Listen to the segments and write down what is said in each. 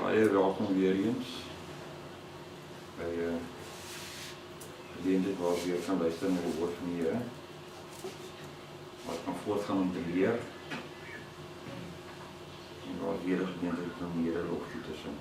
Baie welkom weer eens by geleentheid waar ons weer kan luister na die woord van die Here. Waar kan voortgaan om te leer en waar weer 'n geleentheid om die Here lof toe te sing.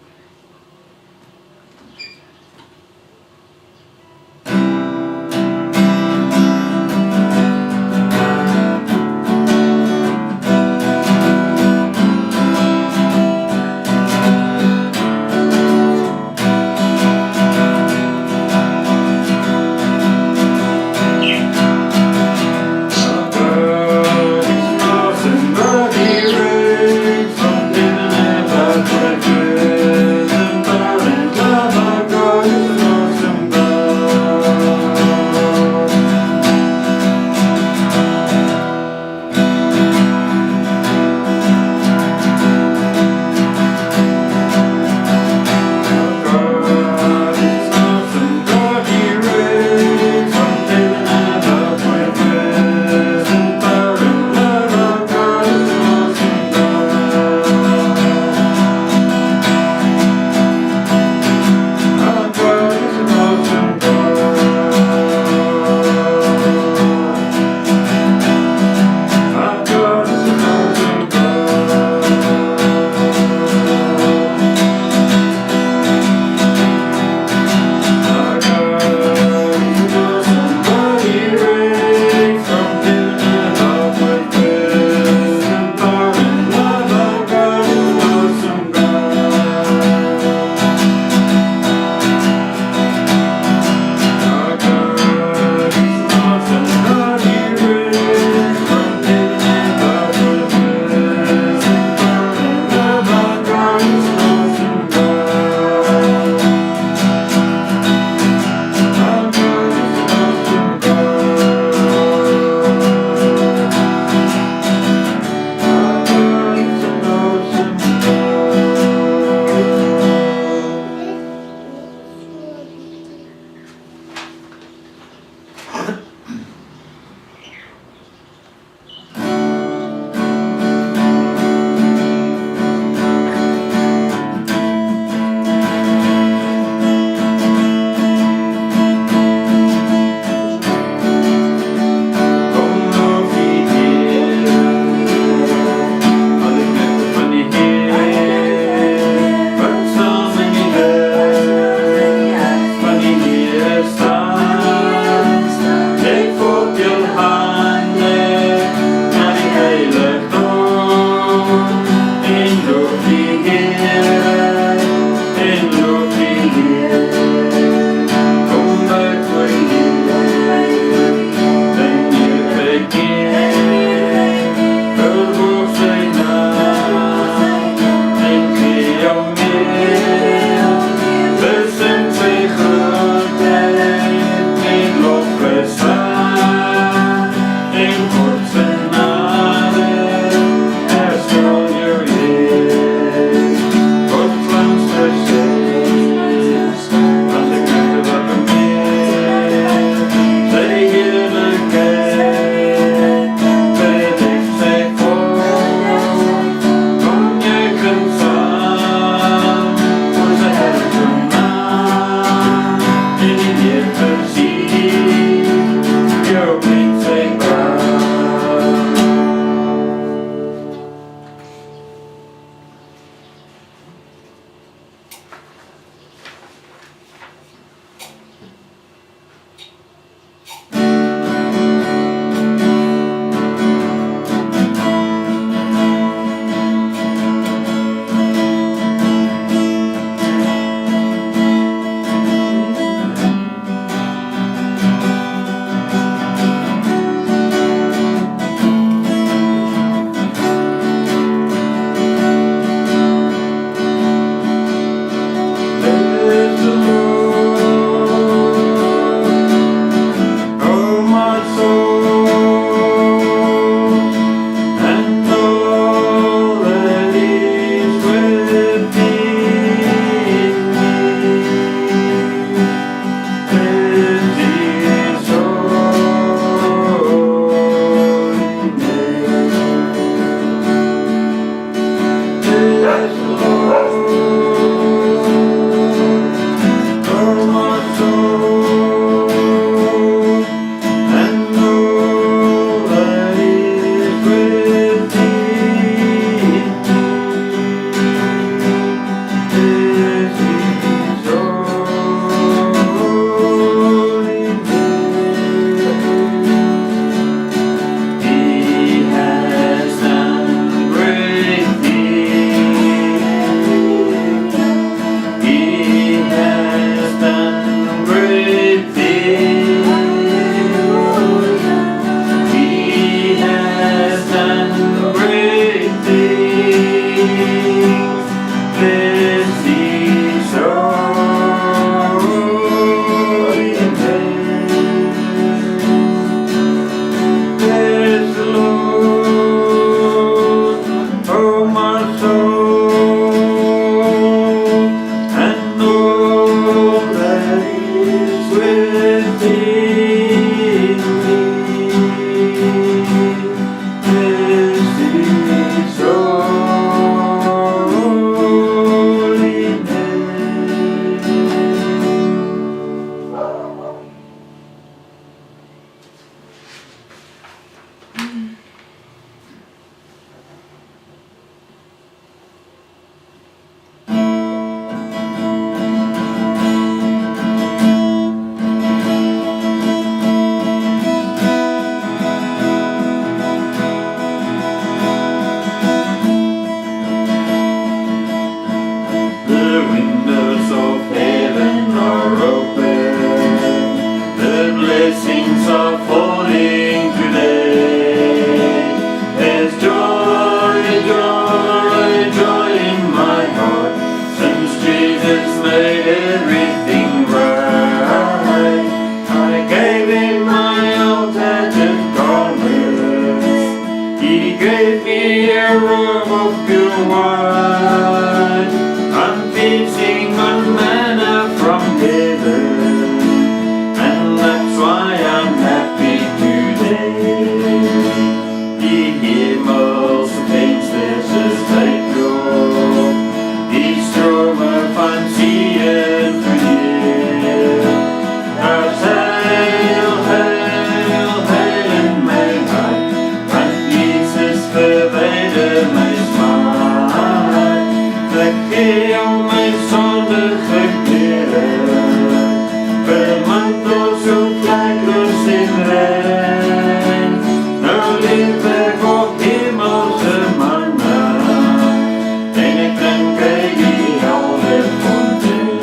wide. I'm facing one manna from heaven, and that's why I'm happy today. Die hemelse vensters is uitloop, die strome van sien verheer. Daar's heil, heil, heil in my hart, want Jesus verwyder my smaak. Vergeef my sondige klere, vermantel so vlekloos en rein. Nou leef ek op hemelse manna, en ek drink uit die helder fontein.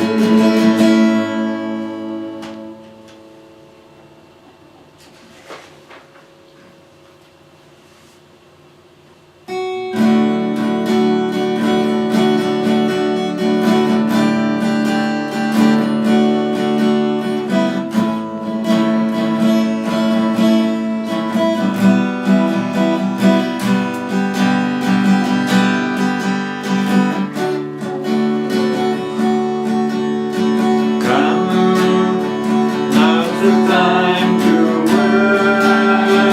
Time to worship.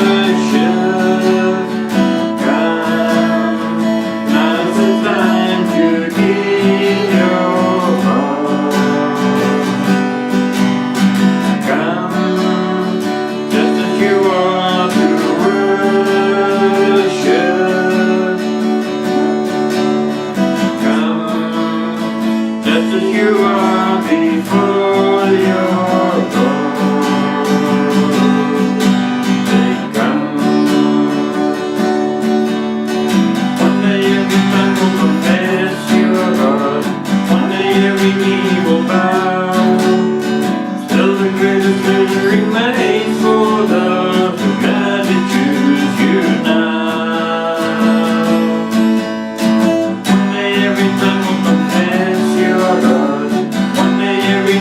Come, now's the time to give your heart. Come, just as you are to worship. Come, just as you are before your God. Remains for those who gladly choose you now. One day every tongue will confess you are God. One day every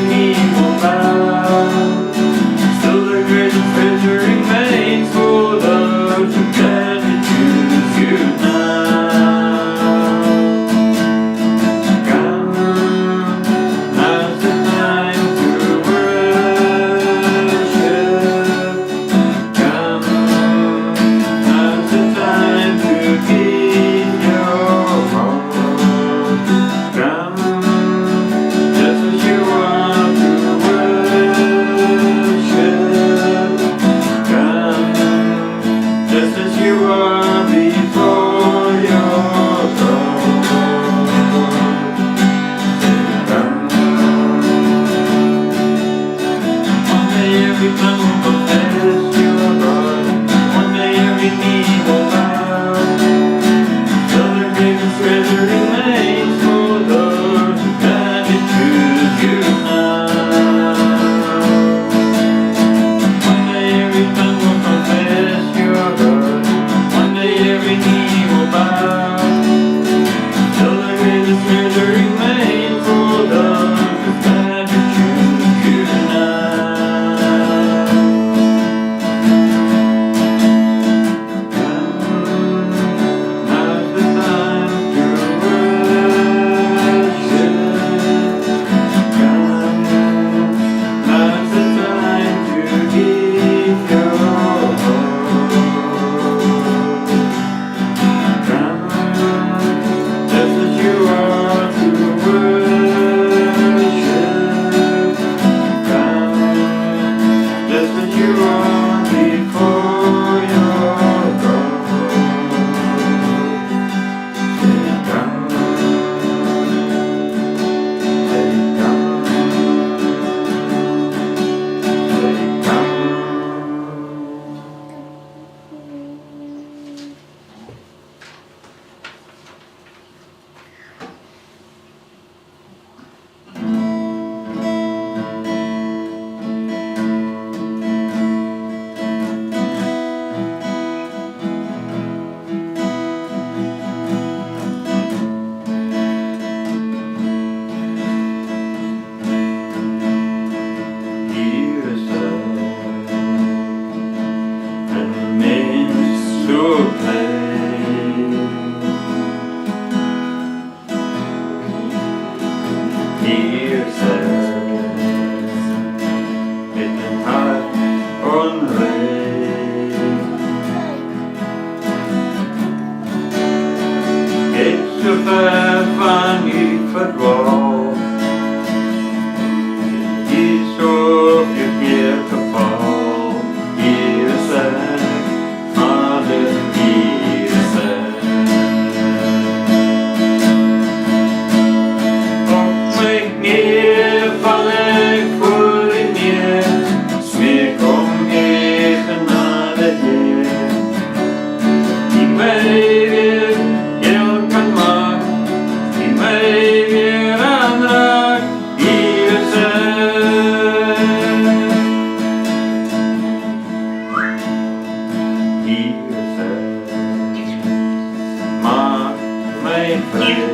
vrij.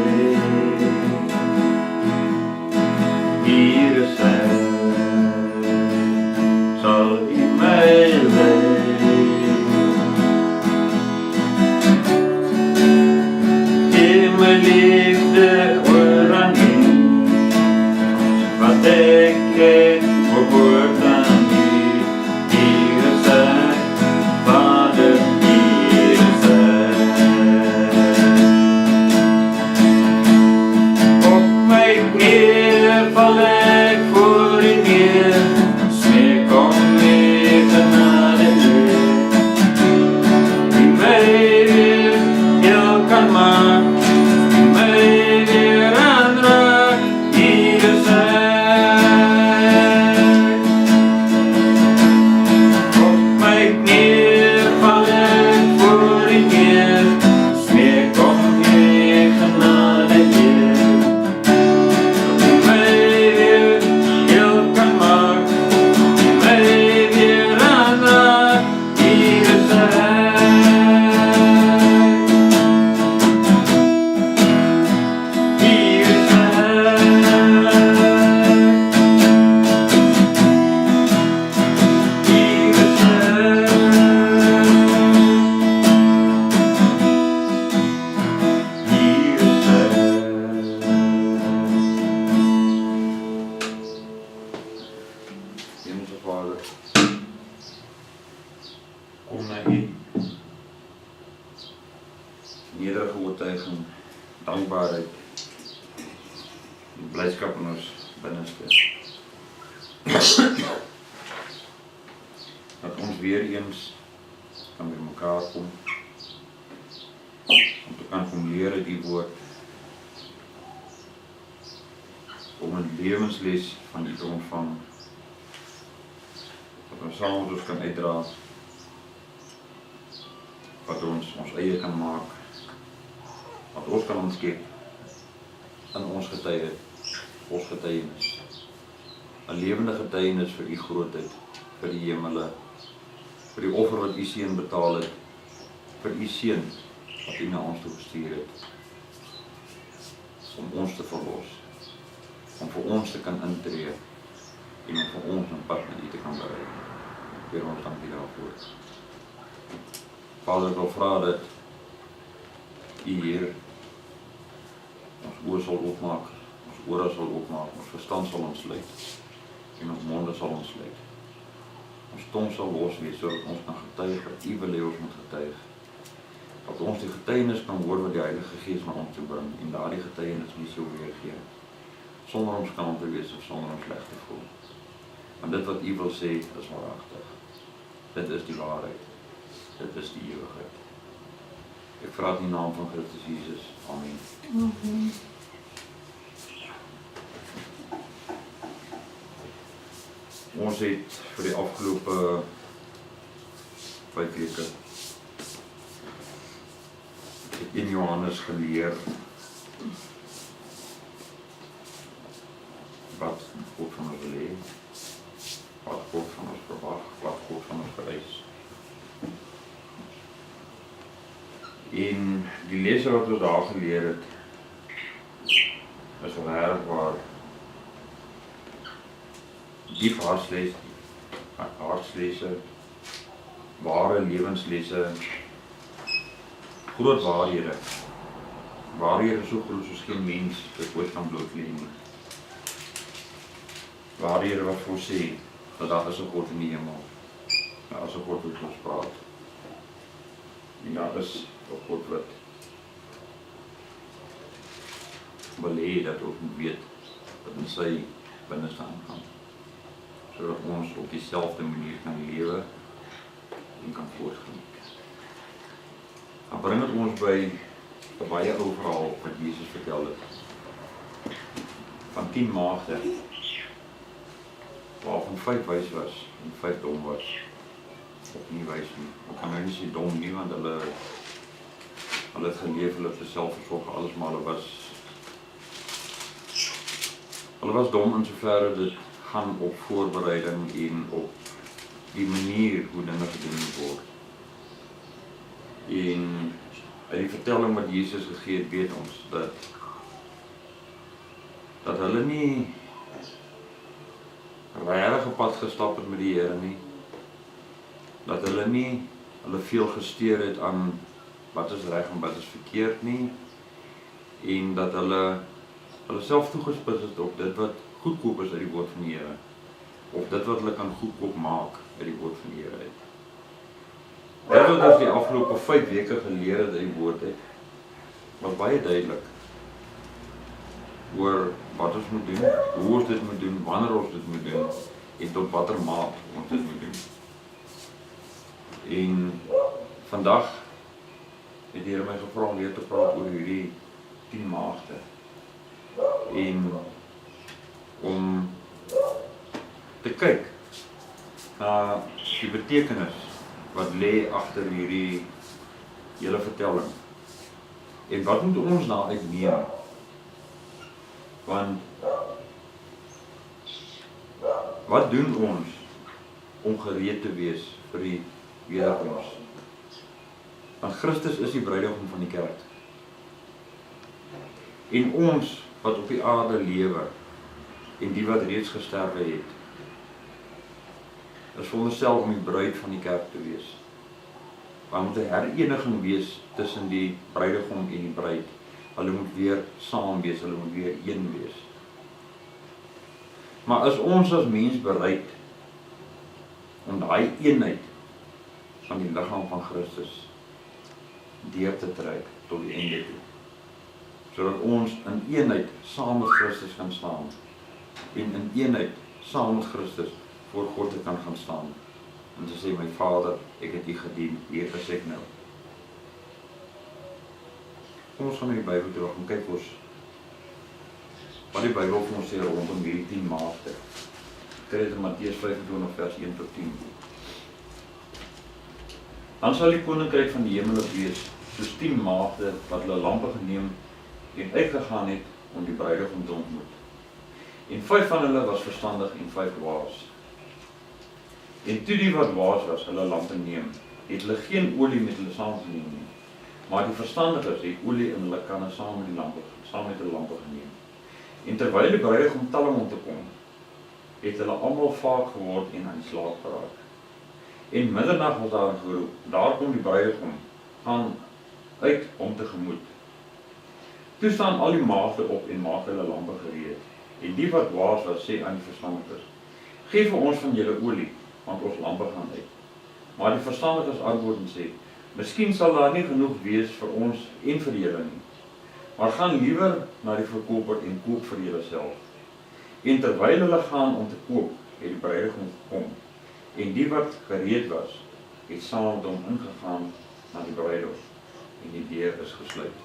Hier is hij, zal u mij leiden. Geef mijn liefde oor aan u, wat ik heb behoort aan u. Hier is hij, Vader, hier is hij. Op mijn knieën val ik voor u neer, smeek om uw genade Heer, die mij weer heel kan maken, die mij weer aanraakt. Hier is hij. Op mijn knieën val ik voor u neer, smeek om uw genade Heer, die mij weer heel kan maken, die mij weer aanraakt. Hier is hij. Hier is hij. Hier is hij. Hier is hij. Hemelse Vader, kom naar U. Nederige oortuiging, dankbaarheid, en blijdschap in ons binnenste. Dat ons weer eens kan bij elkaar komen, om te kan kom leren die woord, om een levensles van U te ontvangen, dat ons samen met ons kan uitdragen, wat ons eie kan maken, wat ons kan ontskep in ons getuienis, een levende getuienis vir U grootheid, vir die hemele, vir die offer wat U seun betaal het, vir U seun wat U na ons toe gestuur het, om ons te verlos, om vir ons te kan intree en om vir ons 'n pad met U te kan berei. Heer, ons dank U daarvoor. Vader, ek wil vra dat U hier ons oor sal oopmaak, ons ore sal oopmaak, ons verstand sal ontsluit en ons monde sal ontsluit. Ons tong sal los wees sodat ons kan getuig wat U wil hê ons moet getuig. Dat ons die getuienis kan hoor wat die Heilige Gees na ons toe bring en daardie getuienis nie sou weergee, sonder ons skaam te wees of sonder ons sleg te voel. Want dit wat U wil sê is waaragtig. Dit is die waarheid. Dit is die ewigheid. Ek vra dit in die naam van Christus Jesus. Amen. Amen. Ons het vir die afgelope 5 weke in Johannes geleer wat God van ons wil hê, wat God van ons verwag, wat God van ons vereis. En die lesse wat ons daar geleer het, is regtig waar diep hartslesse, ware lewenslesse, groot waarhede. Waarhede so groot soos geen mens dit ooit kan blootlê nie. Waarhede wat voorsê dat daar is 'n God in die hemel. Daar is 'n God wat ons praat. En daar is 'n God wat wil hê dat ons moet weet wat in sy binneste aangaan, sodat ons op dieselfde manier kan lewe en kan voortgaan. Dan bring dit ons by 'n baie ou verhaal wat Jesus vertel het, van 10 maagde, waarvan 5 wys was en 5 dom was, of nie wys nie. Ek kan nou nie sê dom nie, want hulle het geleef, hulle het selfversorg, alles, maar hulle was dom in soverre dit gaan op voorbereiding en op die manier hoe dinge gedoen word. En uit die vertelling wat Jesus gegee het, weet ons dat hulle nie regtig op pad gestap het met die Here nie, dat hulle veel gesteer het aan wat is reg en wat is verkeerd nie, en dat hulle self toegespits het op dit wat goedkoop is uit die woord van die Here, of dit wat hulle kan goedkoop maak uit die woord van die Here uit. Dit wat ons die afgelope 5 weke geleer het uit die woord het, was baie duidelik oor wat ons moet doen, hoe ons dit moet doen, wanneer ons dit moet doen, en tot watter maat ons dit moet doen. En vandag het die Here my gevra om weer te praat oor hierdie 10 maagde, en om te kyk na die betekenis wat lê agter hierdie hele vertelling. En wat moet ons daaruit neem? Want wat doen ons om gereed te wees vir die wederkoms? Want Christus is die bruidegom van die kerk. En ons wat op die aarde lewe, en die wat reeds gesterwe het, is veronderstel om die bruid van die kerk te wees. Daar moet 'n hereniging wees tussen die bruidegom en die bruid. Hulle moet weer saam wees, hulle moet weer een wees. Maar is ons as mens bereid om daai eenheid van die liggaam van Christus deur te trek tot die einde toe, sodat ons in eenheid saam met Christus kan staan, en in eenheid saam met Christus voor God te kan gaan staan, en te sê, my Vader, ek het U gedien, hier is ek nou. Kom ons gaan na die Bybel toe, en kyk ons wat die Bybel vir ons sê rondom hierdie 10 maagde. Kry dit in Matteus 25 vers 1 tot 10. Dan sal die koninkryk van die hemele wees soos 10 maagde wat hulle lampe geneem en uitgegaan het om die bruidegom te ontmoet. En 5 van hulle was verstandig en 5 dwaas. En toe die wat dwaas was, hulle lampe neem, het hulle geen olie met hulle saamgeneem nie. Maar die verstandiges het olie in hulle kanne saam met die lampe geneem. En terwyl die bruidegom tal om te kom, het hulle almal vaak geword en aan slaap geraak. En middernag was daar geroep, daar kom die bruidegom, gaan uit om tegemoet. Toe staan al die maagde op en maak hulle lampe gereed. En die wat dwaas was, sê aan die verstandiges, geef vir ons van julle olie, want ons lampe gaan uit. Maar die verstandiges antwoord en sê, miskien sal daar nie genoeg wees vir ons en vir julle nie, maar gaan liewer na die verkoper en koop vir julle self. En terwyl hulle gaan om te koop, het die bruidegom gekom, en die wat gereed was, het saam met hom ingegaan na die bruidegom, en die deur is gesluit.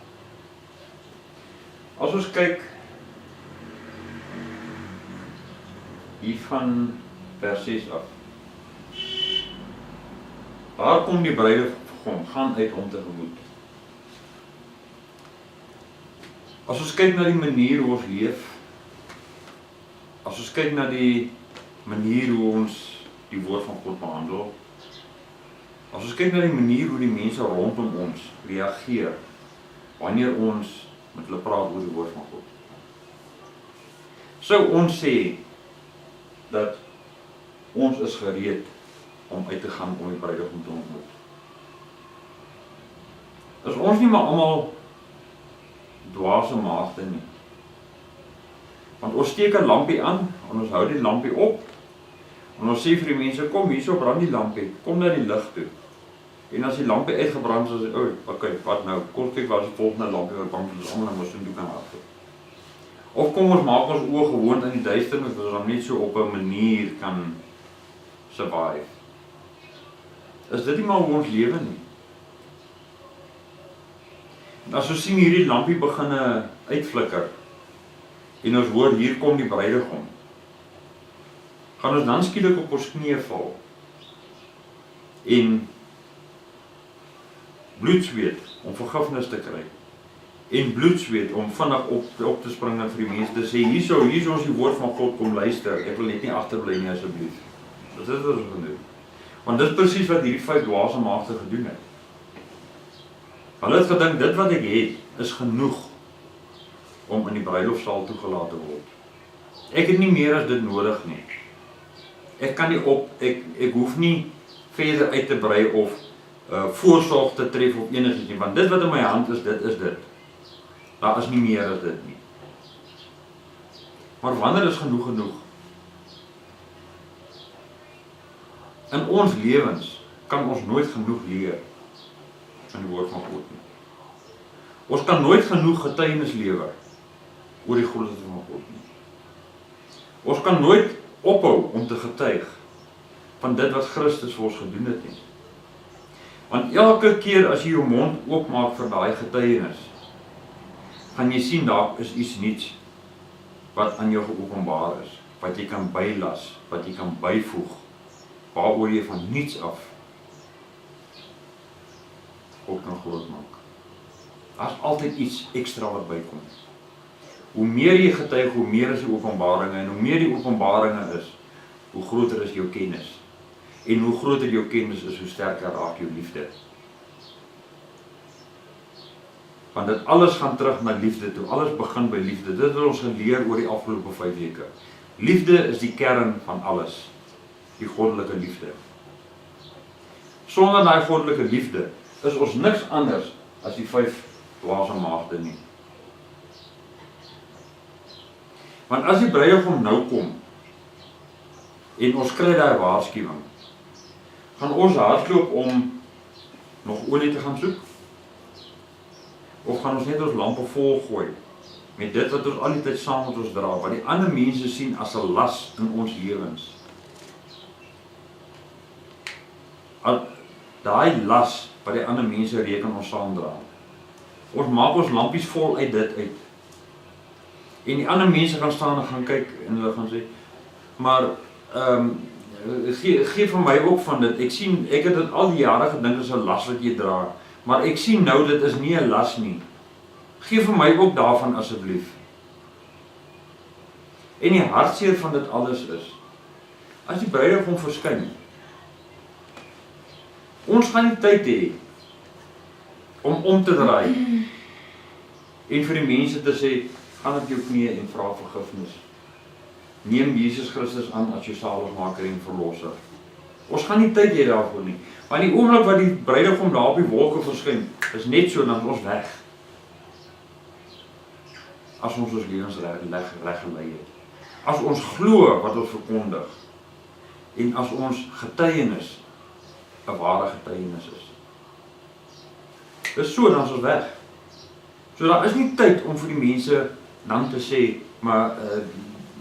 As ons kyk hier van vers 6 af, daar kom die bruidegom, gaan uit om tegemoet. As ons kyk na die manier hoe ons leef, as ons kyk na die manier hoe ons die woord van God behandel, as ons kyk na die manier hoe die mense rondom ons reageer, wanneer ons met hulle praat oor die woord van God, sou ons sê, dat ons is gereed om uit te gaan om die bruidegom te ontmoet. Is ons nie maar almal dwaase maagde nie. Want ons steek 'n lampie aan, en ons hou die lampie op, en ons sê vir die mense, kom hierso, brand die lampie, kom na die lig toe. En as die lampie uitgebrand is, okay, wat nou, kom kyk wat is die volgende lampie wat brand, ons almal na ons toe kan afgaan. Of kom ons maak ons oë gewoond in die duisternis, dat ons dan net so op 'n manier kan survive. Is dit nie maar hoe ons lewe nie? En as ons sien hierdie lampie begin uitflikker, en ons hoor, hier kom die bruidegom, gaan ons dan skielik op ons knieë val, en bloedsweet om vergifnis te kry, en bloedsweet om vinnig op te spring en vir die mense te sê, hier is ons die woord van God, kom luister, ek wil net nie agterbly nie asseblief. Dit is wat ons gaan doen. Want dit is presies wat hierdie 5 dwaase maagde gedoen het. Hulle het gedink, dit wat ek het, is genoeg om in die bruilofsaal toegelaat te word. Ek het nie meer as dit nodig nie. Ek kan nie ek hoef nie verder uit te brei of voorsorg te tref op enigiets nie, want dit wat in my hand is, dit is dit. Daar is nie meer as dit nie. Maar wanneer is genoeg? In ons lewens kan ons nooit genoeg leer in die woord van God nie. Ons kan nooit genoeg getuienis lewer oor die grootheid van God nie. Ons kan nooit ophou om te getuig van dit wat Christus vir ons gedoen het nie. Want elke keer as jy jou mond oopmaak vir daai getuienis, gaan jy sien daar is iets niets wat aan jou geopenbaar is, wat jy kan bylas, wat jy kan byvoeg, waaroor jy van niets af ook kan groot maak. Daar is altyd iets ekstra wat bykom. Hoe meer jy getuig, hoe meer is die openbaringe, en hoe meer die openbaringe is, hoe groter is jou kennis. En hoe groter jou kennis is, hoe sterker raak jou liefde. Want dit alles gaan terug na liefde toe, alles begin by liefde. Dit het ons geleer oor die afgelope 5 weke. Liefde is die kern van alles, die goddelike liefde. Sonder daai goddelike liefde is ons niks anders as die 5 dwaase maagde nie. Want as die bruidegom nou kom en ons kry daai waarskuwing, gaan ons hardloop om nog olie te gaan soek? Of gaan ons net ons lampe vol gooi met dit wat ons al die tyd saam met ons dra, wat die ander mense sien as 'n las in ons lewens? Daai las wat die ander mense reken ons saam dra. Ons maak ons lampies vol uit dit uit. En die ander mense gaan staan en gaan kyk en hulle gaan sê, maar gee vir my ook van dit. Ek het dit al die jare gedink as 'n las wat jy dra, maar ek sien nou dit is nie 'n las nie. Gee vir my ook daarvan asseblief. En die hartseer van dit alles is, as die bruidegom verskyn, ons gaan nie tyd hê om te draai en vir die mense te sê, gaan op jou knieë en vra vergifnis. Neem Jesus Christus aan as jou saligmaker en verlosser. Ons gaan nie tyd hê daarvoor nie. Maar die oomblik wat die bruidegom daar op die wolke verskyn, is net so, dan is ons weg. As ons lewens reg gelei het. As ons glo wat ons verkondig. En as ons getuienis 'n ware getuienis is. Dis so, dan is ons weg. So daar is nie tyd om vir die mense dan te sê, maar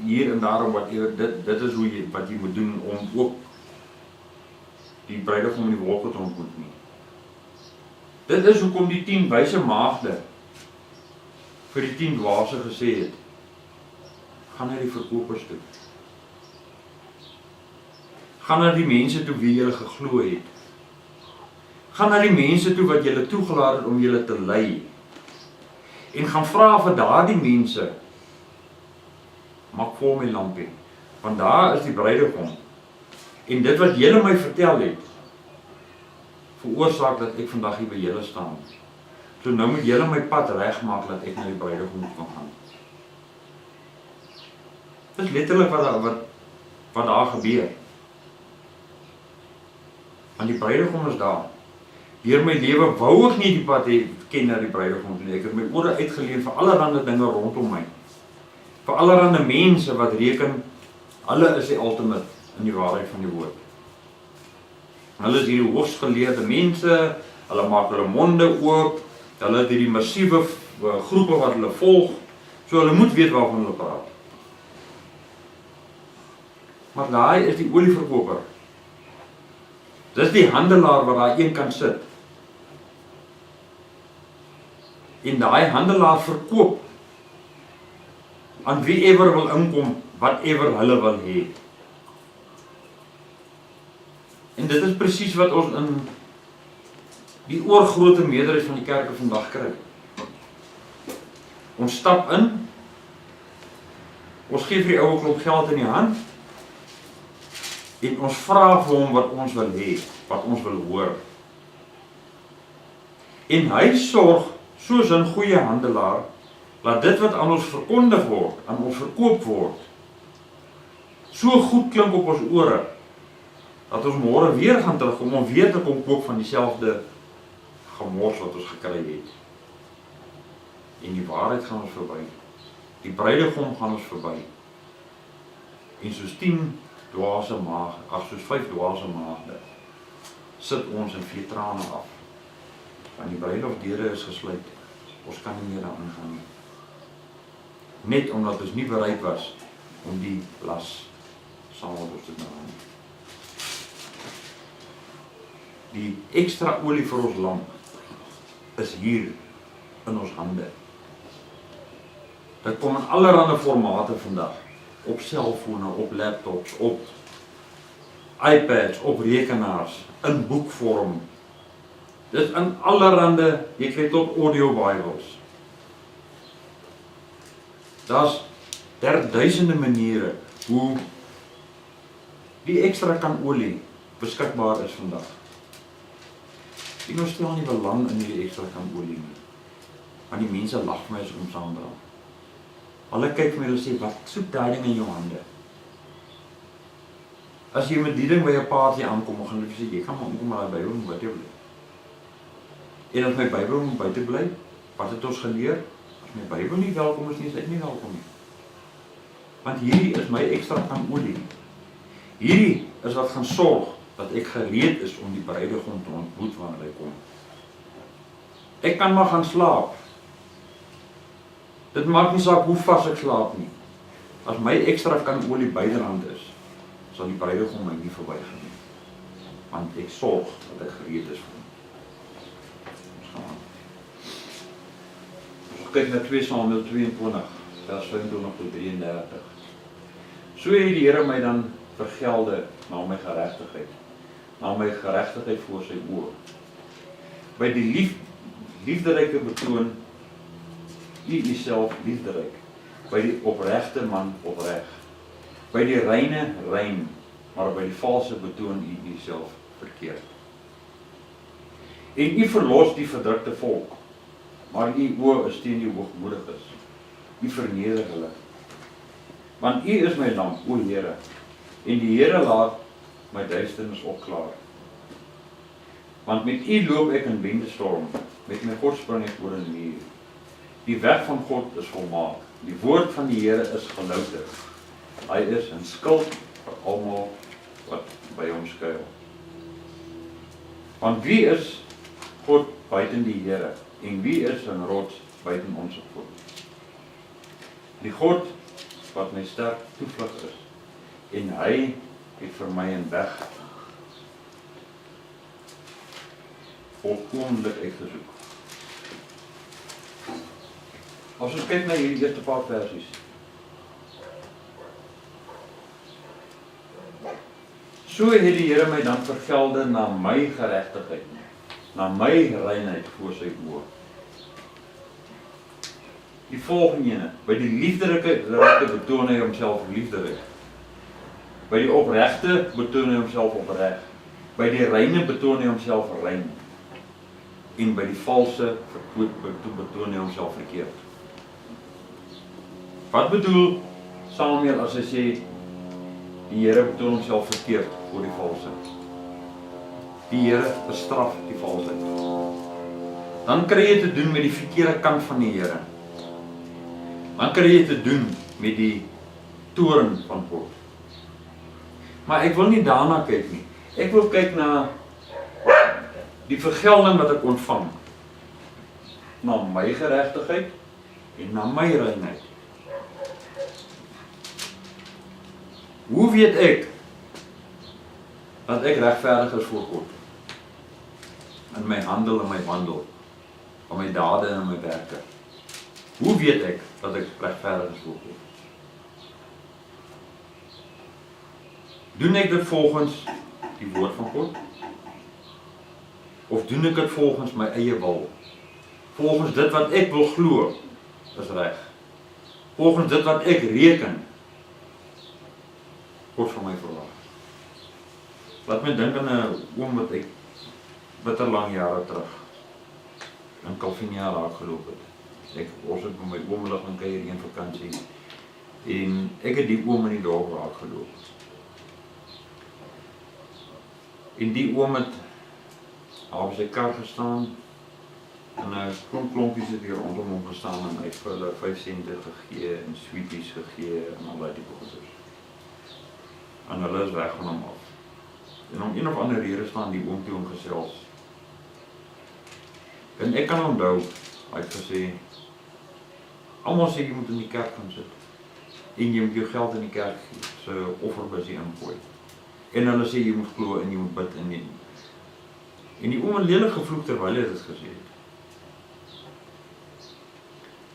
hier en daarom dit is wat jy moet doen om ook die bruidegom in die wolke te ontmoet nie. Dit is hoekom die 10 wyse maagde vir die 10 dwaase gesê het, gaan na die verkopers toe. Gaan na die mense toe wie julle geglo het. Gaan na die mense toe wat julle toegelaat het om julle te lei. En gaan vra vir daardie mense, maak vol my lampie, want daar is die bruidegom. En dit wat julle my vertel het, veroorsaak dat ek vandag hier by julle staan. So nou moet julle my pad regmaak dat ek na die bruidegom kan gaan. Dit is letterlik wat daar gebeur. Want die bruidegom is daar. Deur my lewe wou ek nie die pad ken na die bruidegom nie. Ek het my ore uitgeleef vir allerlei dinge rondom my. Vir allerlei mense wat reken, hulle is die ultimate in die waarheid van die woord. Hulle is hierdie hoogsgeleerde mense, hulle maak hulle monde oop, hulle het hierdie massiewe groepe wat hulle volg, so hulle moet weet waarvan hulle praat. Maar daai is die olieverkoper. Dis die handelaar wat daar een kan sit. En daai handelaar verkoop aan wie ever wil inkom, whatever hulle wil hê. En dit is presies wat ons in die oorgrote meerderheid van die kerke vandag kry. Ons stap in, ons gee vir die ou 'n klomp geld in die hand, en ons vra vir hom wat ons wil hê, wat ons wil hoor. En hy sorg, soos 'n goeie handelaar, laat dit wat aan ons verkondig word, aan ons verkoop word, so goed klink op ons ore, dat ons môre weer gaan terugkom om weer te kom koop van dieselfde gemors wat ons gekry het. En die waarheid gaan ons verby. Die bruidegom gaan ons verby. En soos 10 dwaase maagde, soos 5 dwaase maagde, sit ons en vee trane af. Want die bruilofdeure is gesluit. Ons kan nie meer daarin gaan nie. Net omdat ons nie bereid was om die las saam met ons te dra nie. Die ekstra olie vir ons lamp is hier in ons hande. Dit kom in allerlei formate vandag. Op selfone, op laptops, op iPads, op rekenaars, in boekvorm. Dit is in allerlei, jy kry tot audio Bibles. Daar's duisende maniere hoe die ekstra kan olie beskikbaar is vandag. Ek stel nie belang in die ekstra kan olie nie. Want die mense lag vir my as ek hom saamdra. Hulle kyk vir my en sê, wat soek daai ding in jou hande? As jy met die ding by 'n party aankom, gaan hulle sê, jy kan maar omkom maar daai Bybel moet buite bly. En as my Bybel moet buite bly, wat het ons geleer? As my Bybel nie welkom is nie, is ek nie welkom nie. Want hierdie is my ekstra kan olie. Hierdie is wat gaan sorg dat ek gereed is om die bruidegom te ontmoet wanneer hy kom. Ek kan maar gaan slaap. Dit maak nie saak hoe vas ek slaap nie. As my ekstra kan olie byderhand is, sal die bruidegom my nie verbygaan nie. Want ek sorg dat ek gereed is vir hom. Ons gaan aan. Ons kyk na 2 Samuel 22, vers 25 tot 33. So het die Here my dan vergelde na my geregtigheid voor sy oë. By die liefderyke betoon u self liefderyk, by die opregte man opreg, by die reine rein, maar by die valse betoon u self verkeerd. En u verlos die verdrukte volk, maar u oë is teen die hoogmoediges, u verneder hulle. Want u is my lamp, o Here, en die Here laat my duisternis opklaar. Want met u loop ek in windestorm, met my God spring ek oor 'n muur. Die weg van God is volmaak, die woord van die Here is gelouter. Hy is 'n skild vir almal wat by hom skuil. Want wie is God buiten die Here, en wie is 'n rots buiten ons God? Die God wat my sterk toevlug is, en hy het vir my 'n weg volkomlik uitgesoek. As ons kyk na hierdie eerste paar versies. So het die Here my dan vergelde na my geregtigheid, na my reinheid voor sy oë. Die volgende ene, by die liefderike betoon hy homself liefderyk. By die opregte betoon hy homself opreg. By die reine betoon hy homself rein. En by die valse betoon hy homself verkeerd. Wat bedoel Samuel as hy sê die Here betoon homself verkeerd voor die valse? Die Here bestraf die valsheid. Dan kry jy te doen met die verkeerde kant van die Here. Dan kry jy te doen met die toorn van God. Maar ek wil nie daarna kyk nie. Ek wil kyk na die vergelding wat ek ontvang. Na my geregtigheid en na my reinheid. Hoe weet ek dat ek regverdig is voor God? In my handel en my wandel, in my dade en my werke. Hoe weet ek dat ek regverdig is voor God? Doen ek dit volgens die woord van God? Of doen ek dit volgens my eie wil? Volgens dit wat ek wil glo, is reg. Volgens dit wat ek reken, God van my verwag. Laat my dink aan 'n oom wat ek bitter lang jare terug in Calvinia raak geloop het. Ons het met my oom lig gaan kuier een vakansie en ek het die oom in die dorp raak geloop. En die oom het op sy kar gestaan en 'n klompies het hier rondom hom gestaan en hy het vir hulle 5 sente gegee en sweeties gegee en al daai tipe goeders. En hulle is weg van hom af. En om een of ander rede staan die oom toe hom gesels. En ek kan onthou, hy het gesê, almal sê jy moet in die kerk gaan sit. En jy moet jou geld in die kerk gee, so offerbusie ingooi. En hulle sê jy moet glo en jy moet bid en die oom het lelik gevloek terwyl hy dit gesê het.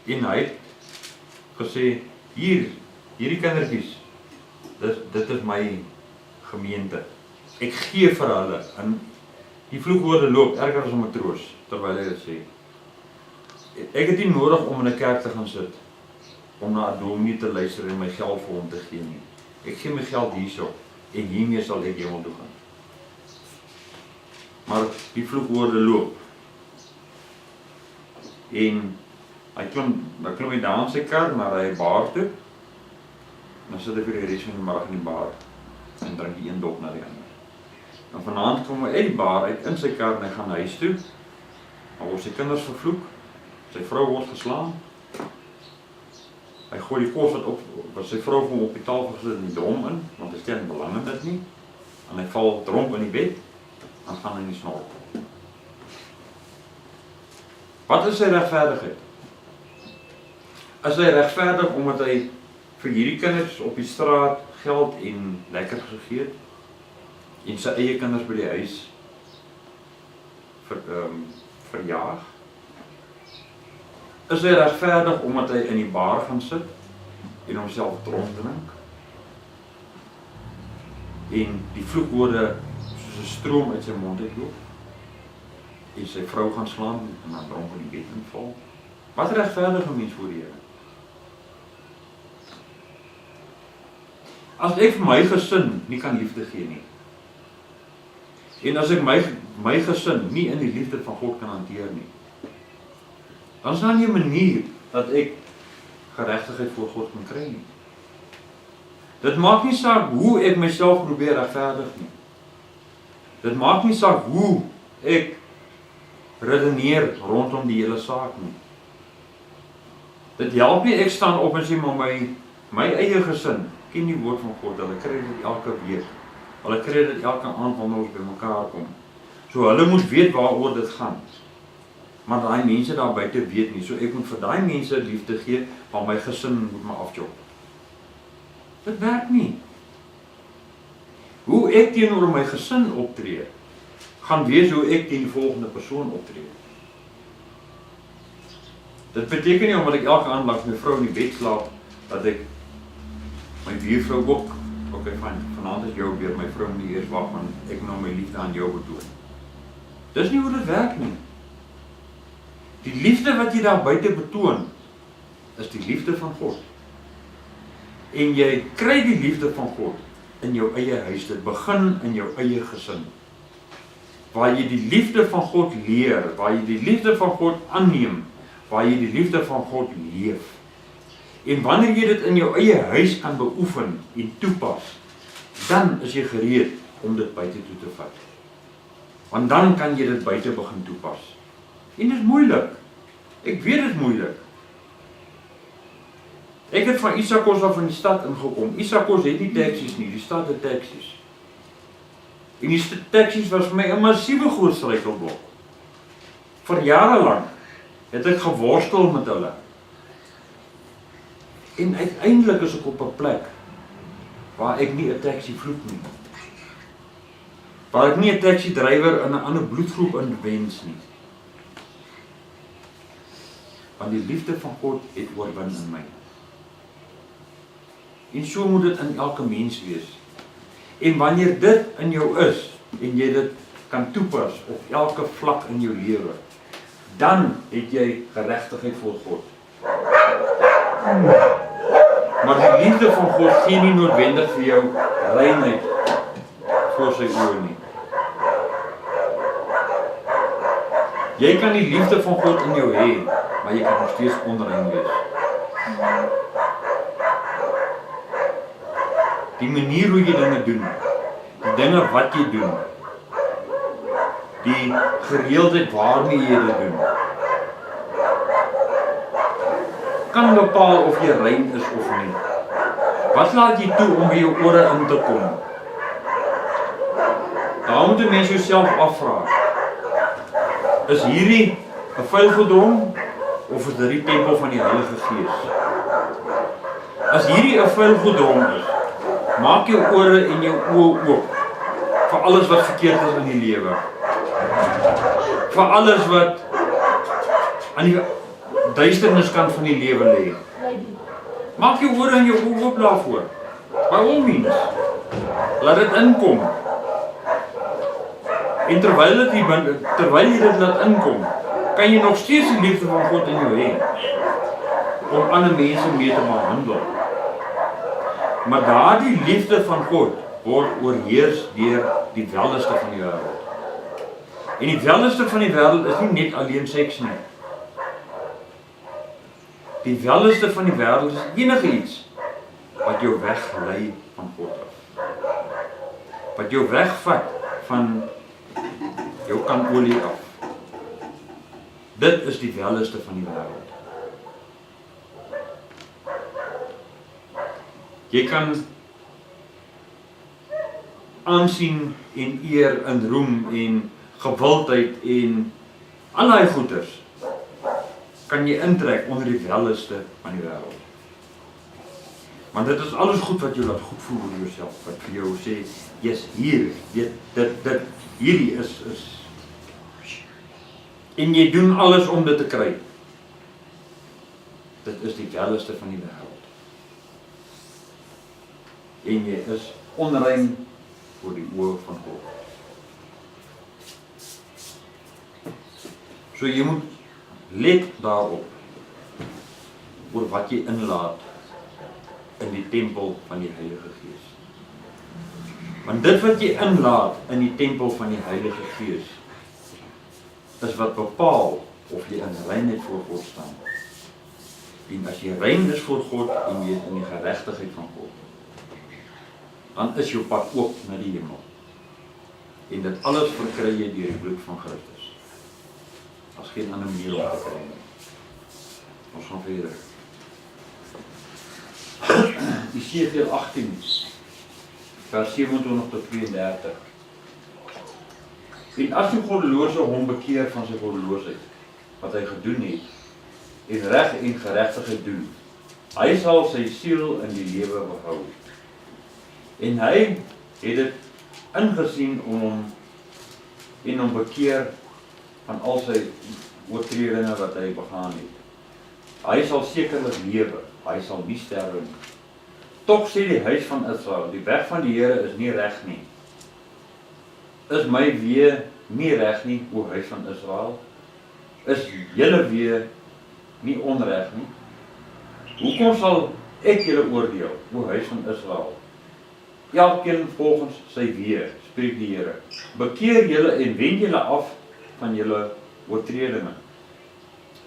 En hy het gesê, hierdie kindertjies, dit is my gemeente. Ek gee vir hulle, en die vloekwoorde loop erger as 'n matroos, terwyl hy dit sê. Ek het nie nodig om in 'n kerk te gaan sit, om na 'n dominee te luister en my geld vir hom te gee nie. Ek gee my geld hierso, en hiermee sal ek hemel toe gaan. Maar die vloekwoorde loop. En hy klim hy daar in sy kar, maar hy baar toe, dan sit hy vir die res van die middag in die bar, en drink die een dop na die ander. En vanaand kom hy uit die bar uit in sy kar en hy gaan huis toe, maar word sy kinders vervloek, sy vrou word geslaan, hy gooi die kos wat sy vrou vir hom op die tafel gesit in die drom in, want hy stel nie belang in dit nie, en hy val dronk in die bed, en gaan in die snork. Wat is sy regverdigheid? Is hy regverdig omdat hy vir hierdie kinders op die straat geld en lekker gegee het, en sy eie kinders by die huis verjaag? Is hy regverdig omdat hy in die bar gaan sit en homself dronk drink? En die vloekwoorde soos 'n stroom uit sy mond uitloop? En sy vrou gaan slaan en dan dronk in die bed inval? Wat regverdig 'n mens voor die Here? As ek vir my gesin nie kan liefde gee nie, en as ek my gesin nie in die liefde van God kan hanteer nie, dan is daar nie 'n manier dat ek geregtigheid voor God kan kry nie. Dit maak nie saak hoe ek myself probeer regverdig nie. Dit maak nie saak hoe ek redeneer rondom die hele saak nie. Dit help nie ek staan op en sê, maar my eie gesin ken die woord van God, hulle kry dit elke week. Hulle kry dit elke aand wanneer ons by mekaar kom. So hulle moet weet waaroor dit gaan. Maar daai mense daar buite weet nie, so ek moet vir daai mense liefde gee, maar my gesin moet my afjok. Dit werk nie. Hoe ek teenoor my gesin optree, gaan wees hoe ek teen die volgende persoon optree. Dit beteken nie omdat ek elke aand langs my vrou in die bed slaap, dat ek my buurvrou ook, okay, fyn, vanaand is jou weer, my vrou moet nie eers wag, want ek nou my liefde aan jou betoon. Dis nie hoe dit werk nie. Die liefde wat jy daar buite betoon, is die liefde van God. En jy kry die liefde van God in jou eie huis. Dit begin in jou eie gesin. Waar jy die liefde van God leer, waar jy die liefde van God aanneem, waar jy die liefde van God leef. En wanneer jy dit in jou eie huis kan beoefen en toepas, dan is jy gereed om dit buite toe te vat. Want dan kan jy dit buite begin toepas. En dit is moeilik. Ek weet dit is moeilik. Ek het van Isakos af in die stad ingekom. Isakos het nie taksies nie, die stad het taksies. En die taksies was vir my 'n massiewe groot struikelblok. Vir jare lank het ek geworstel met hulle. En uiteindelik is ek op 'n plek waar ek nie 'n taxi vloek nie. Waar ek nie 'n taxi drywer in 'n ander bloedgroep inwens nie. Want die liefde van God het oorwin in my. En so moet dit in elke mens wees. En wanneer dit in jou is, en jy dit kan toepas op elke vlak in jou lewe, dan het jy geregtigheid voor God. Maar die liefde van God gee nie noodwendig vir jou reinheid voor sy oë nie. Jy kan die liefde van God in jou hê, maar jy kan nog steeds onrein wees. Die manier hoe jy dinge doen, die dinge wat jy doen, die gereeldheid waarmee jy dit doen, kan bepaal of jy rein is of nie. Wat laat jy toe om by jou ore in te kom? Daar moet 'n mens jouself afvra. Is hierdie 'n vuilgedrom of is dit die tempel van die Heilige Gees? As hierdie 'n vuilgedrom is, maak jou ore en jou oë oop vir alles wat verkeerd is in die lewe. Vir alles wat aan die duisterniskant van die lewe lê. Maak jou ore en jou oë oop daarvoor. By all means. Laat dit inkom. En terwyl jy dit laat inkom, kan jy nog steeds die liefde van God in jou hê om ander mense mee te behandel. Maar daardie liefde van God word oorheers deur die welleste van die wêreld. En die welleste van die wêreld is nie net alleen seks nie. Die welleste van die wêreld is enige iets wat jou weglei van God af. Wat jou wegvat van jou kanolie af. Dit is die welleste van die wêreld. Jy kan aansien en eer en roem en gewildheid en al die goeders kan jy intrek onder die welleste van die wêreld. Want dit is alles goed wat jou laat goed voel oor jouself, wat vir jou sê, yes, hier, hierdie is. En jy doen alles om dit te kry. Dit is die welleste van die wêreld. En jy is onrein voor die oë van God. So jy moet let daarop oor wat jy inlaat in die tempel van die Heilige Gees. Want dit wat jy inlaat in die tempel van die Heilige Gees is wat bepaal of jy in reinheid voor God staan. En as jy rein is voor God en jy is in die geregtigheid van God, dan is jou pad oop na die hemel. En dit alles verkry jy deur die bloed van Christus. As geen ander manier om te kry nie. Ons gaan verder. Esegiel 18, vers 27 tot 32. En as die goddelose hom bekeer van sy goddeloosheid, wat hy gedoen het, en reg en geregtigheid doen, hy sal sy siel in die lewe behou. En hy het dit ingesien om hom bekeer van al sy oortredinge wat hy begaan het. Hy sal sekerlik lewe, hy sal nie sterwe nie. Tog sê die huis van Israel, die weg van die Here is nie reg nie. Is my weë nie reg nie, o huis van Israel? Is julle weë nie onreg nie? Hoekom sal ek julle oordeel, o huis van Israel? Elkeen volgens sy weë, spreek die Here. Bekeer julle en wend julle af van julle oortredinge,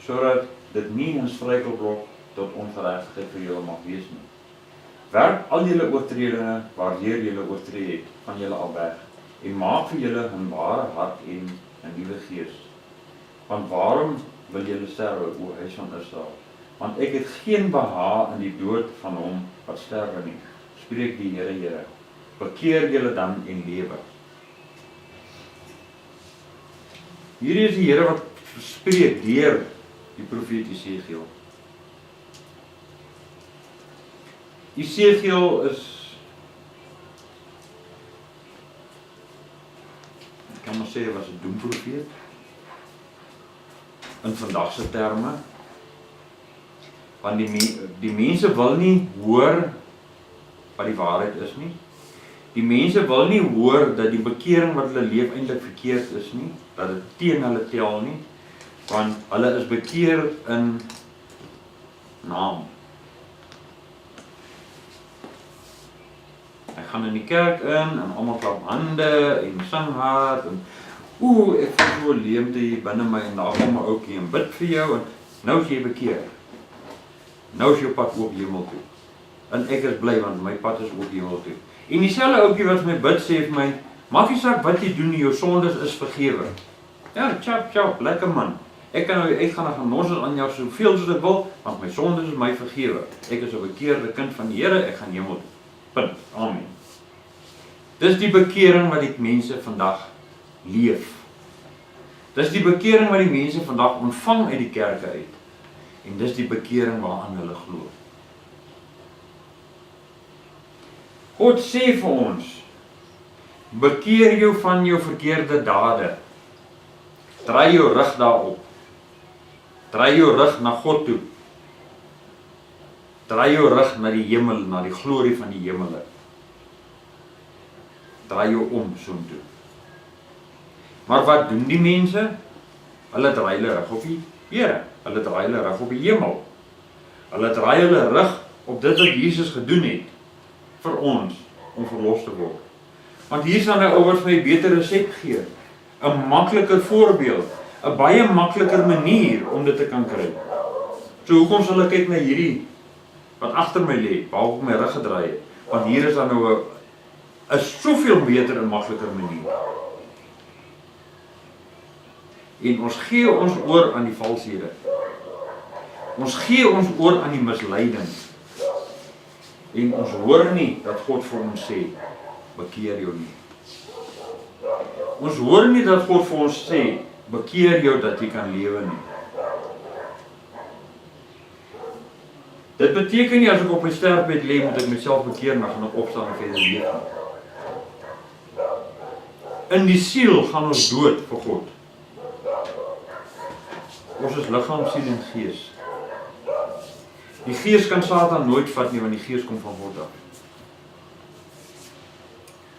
sodat dit nie 'n struikelblok tot ongeregtigheid vir julle mag wees nie. Werp al julle oortredinge waardeur julle oortree het van julle al weg, en maak vir julle 'n ware hart en 'n nuwe gees. Want waarom wil julle sterwe, o huis van Israel? Want ek het geen behaag in die dood van hom wat sterwe nie, spreek die Here, Here. Bekeer julle dan en lewe. Hierdie is die Here wat spreek deur die profeet Esegiel. Esegiel is, ek kan maar sê, hy was 'n doemprofeet in vandag se terme, want die mense wil nie hoor wat die waarheid is nie. Die mense wil nie hoor dat die bekering wat hulle leef eintlik verkeerd is nie, dat dit teen hulle tel nie, want hulle is bekeer in naam. Hy gaan in die kerk in en almal klap hande en sing hard en Ek voel so 'n leemte hier binne my en daar kom 'n ouetjie en bid vir jou en nou is jy bekeer. Nou is jou pad oop hemel toe. En ek is bly want my pad is oop hemel toe. En dieselfde ouetjie wat my bid sê vir my, maak nie saak wat jy doen nie, jou sondes is vergewe. Ja, chap, lekker man. Ek gaan genonsel aan jou soveel soos ek wil, want my sondes is my vergewe. Ek is 'n bekeerde kind van die Here, ek gaan hemel toe. Punt. Amen. Dis die bekering wat die mense vandag leef. Dis die bekering wat die mense vandag ontvang uit die kerke uit. En dis die bekering waaraan hulle glo. God sê vir ons, bekeer jou van jou verkeerde dade. Draai jou rug daarop. Draai jou rug na God toe. Draai jou rug na die hemel, na die glorie van die hemele. Draai jou om soontoe. Maar wat doen die mense? Hulle draai hulle rug op die Here. Hulle draai hulle rug op die hemel. Hulle draai hulle rug op dit wat Jesus gedoen het vir ons om verlos te word. Want hier staan 'n ou wat vir my 'n beter resep gee. 'n makliker voorbeeld, 'n baie makliker manier om dit te kan kry. So hoekom sal ek kyk na hierdie wat agter my lê, waar ek my rug gedraai het? Want hier is dan nou 'n soveel beter en makliker manier. En ons gee ons oor aan die valshede. Ons gee ons oor aan die misleiding. En ons hoor nie dat God vir ons sê, bekeer jou nie. Ons hoor nie dat God vir ons sê, bekeer jou dat jy kan lewe nie. Dit beteken nie as ek op my sterfbed lê, moet ek myself bekeer, maar gaan ek opstaan en verder leef nie. In die siel gaan ons dood vir God. Ons is liggaam, siel en gees. Die gees kan Satan nooit vat nie, want die gees kom van God af.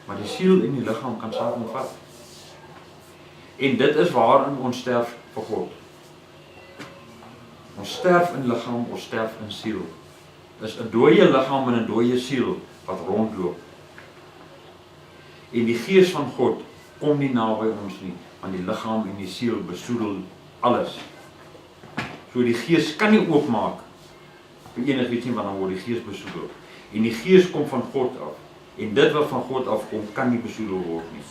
Maar die siel en die liggaam kan Satan vat. En dit is waarin ons sterf vir God. Ons sterf in liggaam, ons sterf in siel. Dis 'n dooie liggaam en 'n dooie siel wat rondloop. En die gees van God kom nie naby ons nie, want die liggaam en die siel besoedel alles. So die gees kan nie oopmaak vir enigiets nie, want dan word die gees besoedel. En die gees kom van God af. En dit wat van God afkom, kan nie besoedel word nie.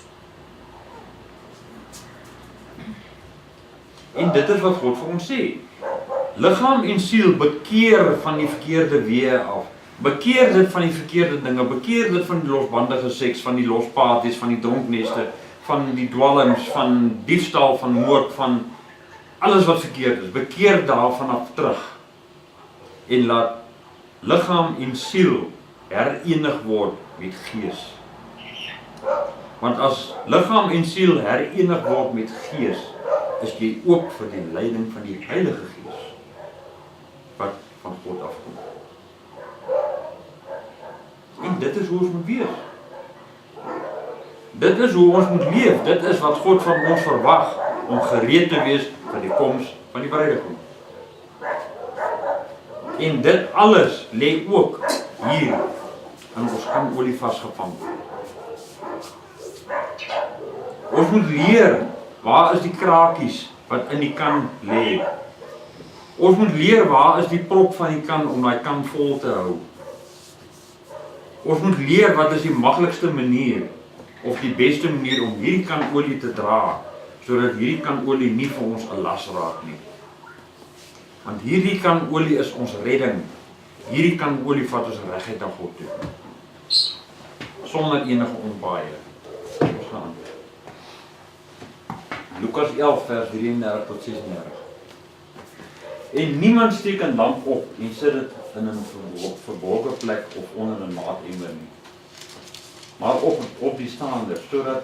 En dit is wat God vir ons sê. Liggaam en siel bekeer van die verkeerde weë af. Bekeer dit van die verkeerde dinge, bekeer dit van die losbandige seks, van die losparties, van die dronkneste, van die dwalms, van diefstal, van moord, van alles wat verkeerd is. Bekeer daarvan af terug. En laat liggaam en siel herenig word met gees. Want as liggaam en siel herenig word met gees, is jy oop vir die leiding van die Heilige Gees, wat van God afkom. En dit is hoe ons moet wees. Dit is hoe ons moet leef. Dit is wat God van ons verwag, om gereed te wees vir die koms van die Bruidegom. En dit alles lê ook hier in ons kan-olie vasgevang. Ons moet leer, waar is die krakies wat in die kan lê? Ons moet leer, waar is die prop van die kan om daai kan vol te hou? Ons moet leer, wat is die maklikste manier, of die beste manier om hierdie kan olie te dra, sodat hierdie kan olie nie vir ons 'n las raak nie. Want hierdie kan olie is ons redding. Hierdie kan olie vat ons reguit na God toe. Sonder enige onpaaie. Ons gaan. Lukas 11 vers 33 tot 36. En niemand steek 'n lamp op en sit dit in 'n verborgde plek of onder 'n maatemmer nie. Maar op die staander, sodat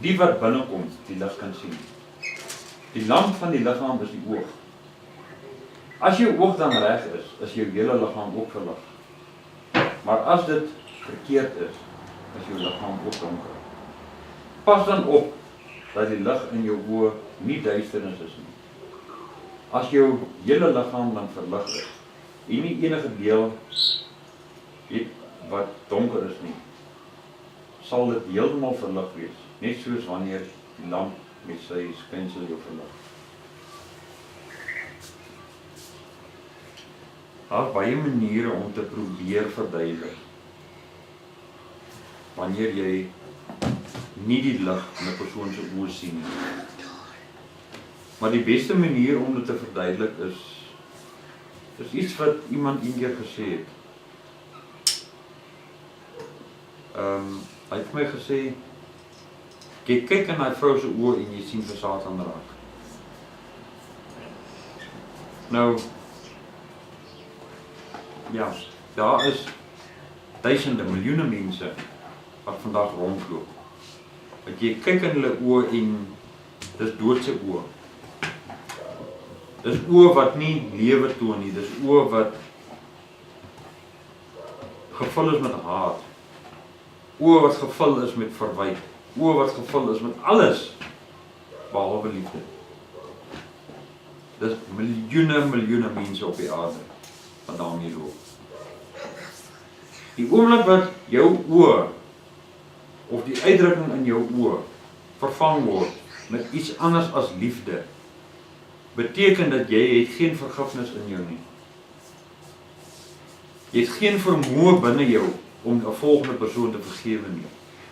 die wat binnekom die lig kan sien. Die lamp van die liggaam is die oog. As jou oog dan reg is jou hele liggaam ook verlig. Maar as dit verkeerd is jou liggaam ook donker. Pas dan op dat die lig in jou oë nie duisternis is nie. As jou hele liggaam dan verlig is, en nie enige deel het wat donker is nie, sal dit heeltemal verlig wees, net soos wanneer die lamp met sy skynsel jou verlig. Daar is baie maniere om te probeer verduidelik wanneer jy nie die lig in 'n persoon se oë sien nie. Maar die beste manier om dit te verduidelik is iets wat iemand eendag gesê het. Hy het my gesê, jy kyk in die vrou se oë en jy sien vir Satan raak. Nou, ja, daar is duisende, miljoene mense wat vandag rondloop. Dat jy kyk in hulle oë en dis doodse oë. Dis oë wat nie lewe toon nie, dis oë wat gevul is met haat. Oë wat gevul is met verwyte. Oë wat gevul is met alles behalwe liefde. Dis miljoene mense op die aarde wat daarmee loop. Die oomblik wat jou oë of die uitdrukking in jou oë vervang word met iets anders as liefde, beteken dat jy het geen vergifnis in jou nie. Jy het geen vermoë binne jou om 'n volgende persoon te vergewe nie.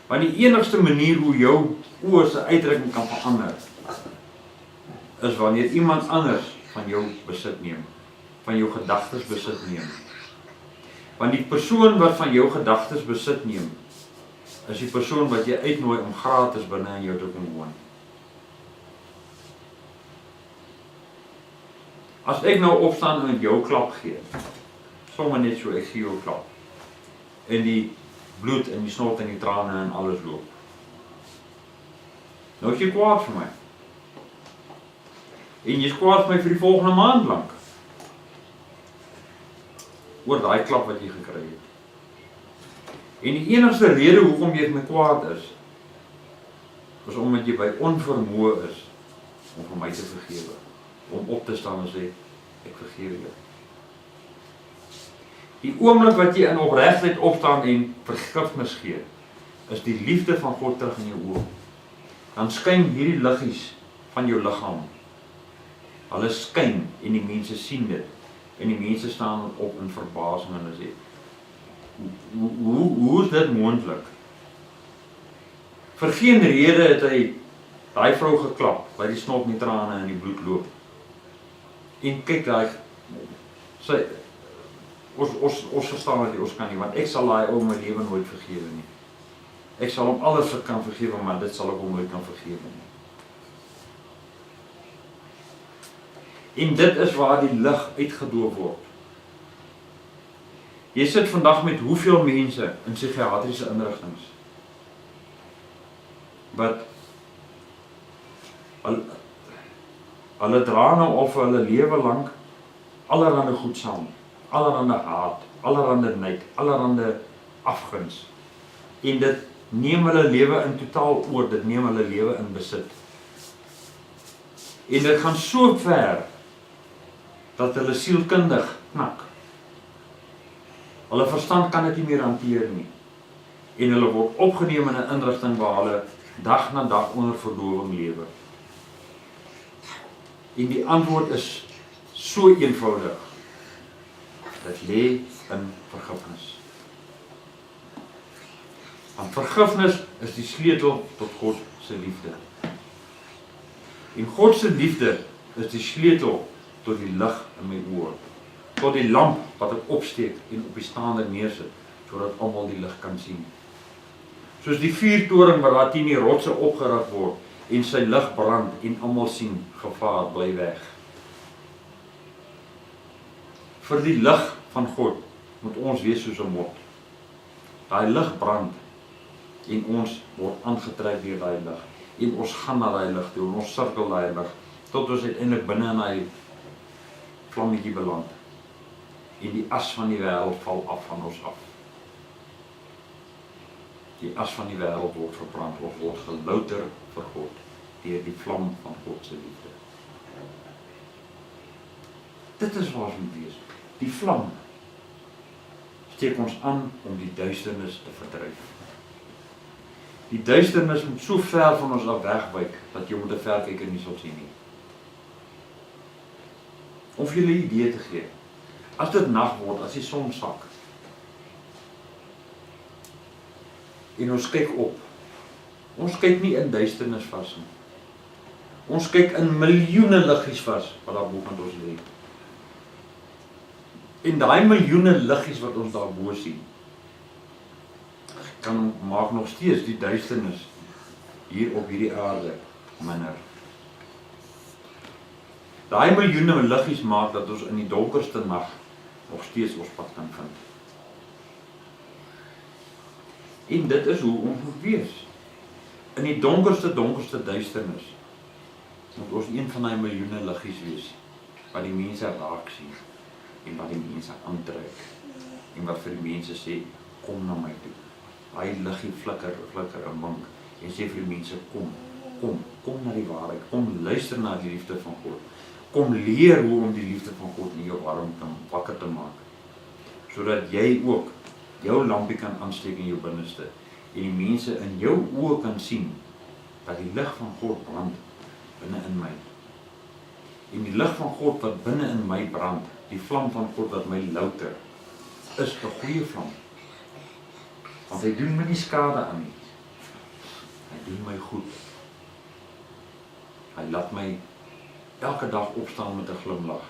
Want die enigste manier hoe jou oë se uitdrukking kan verander, is wanneer iemand anders van jou besit neem, van jou gedagtes besit neem. Want die persoon wat van jou gedagtes besit neem, is die persoon wat jy uitnooi om gratis binne in jou te kom woon. As ek nou opstaan en jou klap gee, sommer net so, ek gee jou klap, en die bloed en die snot en die trane en alles loop. Nou is jy kwaad vir my. En jy is kwaad vir my vir die volgende maand lank. Oor daai klap wat jy gekry het. En die enigste rede hoekom jy my kwaad is omdat jy by onvermoë is om vir my te vergewe. Om op te staan en sê, ek vergewe jou. Die oomblik wat jy in opregtheid opstaan en vergifnis gee, is die liefde van God terug in jou oë. Dan skyn hierdie liggies van jou liggaam. Hulle skyn en die mense sien dit. En die mense staan op in verbasing en hulle sê, hoe is dit moontlik? Vir geen rede het hy daai vrou geklap, by die snot en die trane en die bloed loop. En kyk daai, ons verstaan dit nie, ons kan nie, want ek sal daai ou my lewe nooit vergewe nie. Ek sal hom alles kan vergewe, maar dit sal ek hom nooit kan vergewe nie. En dit is waar die lig uitgedoof word. Jy sit vandag met hoeveel mense in psigiatriese inrigtinge wat hulle dra nou of hulle lewe lank allerhande goed saam, allerhande haat, allerhande nyd, allerhande afguns. En dit neem hulle lewe in totaal oor, dit neem hulle lewe in besit. En dit gaan so ver dat hulle sielkundig knak. Hulle verstand kan dit nie meer hanteer nie. En hulle word opgeneem in 'n inrigting waar hulle dag na dag onder verdowing lewe. En die antwoord is so eenvoudig. Dit lê in vergifnis. Want vergifnis is die sleutel tot God se liefde. En God se liefde is die sleutel tot die lig in my oë. Tot die lamp wat ek opsteek en op die staande neersit, sodat almal die lig kan sien. Soos die vuurtoring wat daar teen die rotse opgerig word en sy lig brand en almal sien, gevaar, bly weg. Vir die lig van God moet ons wees soos 'n mot. Daai lig brand en ons word aangetrek deur daai lig. En ons gaan na daai lig toe en ons sirkel daai lig tot ons uiteindelik binne in daai vlammetjie beland. En die as van die wêreld val af van ons af. Die as van die wêreld word verbrand of word gelouter vir God deur die vlam van God se liefde. Dit is waar ons moet wees. Die vlam steek ons aan om die duisternis te verdryf. Die duisternis moet so ver van ons af wegwyk, dat jy met 'n verkyker nie sal sien nie. Om vir julle 'n idee te gee, as dit nag word, as die son sak, en ons kyk op, ons kyk nie in duisternis vas nie. Ons kyk in miljoene liggies vas, wat daar bo van ons lê. En daai miljoene liggies wat ons daar bo sien, kan maak nog steeds die duisternis hier op hierdie aarde minder. Daai miljoene liggies maak dat ons in die donkerste nag nog steeds ons pad kan vind. En dit is hoe ons moet wees. In die donkerste duisternis moet ons een van daai miljoene liggies wees, wat die mense raak sien, en wat die mense aantrek, en wat vir die mense sê, kom na my toe. Hy liggie flikker en wink, en sê vir die mense, kom na die waarheid, kom luister na die liefde van God, kom leer hoe om die liefde van God in jou arm wakker te maak, sodat jy ook jou lampie kan aansteek in jou binneste, en die mense in jou oë kan sien, dat die lig van God brand binne in my. En die lig van God wat binne in my brand, die vlam van God wat my louter, is 'n goeie vlam. Want hy doen my nie skade aan nie. Hy doen my goed. Hy laat my elke dag opstaan met 'n glimlag.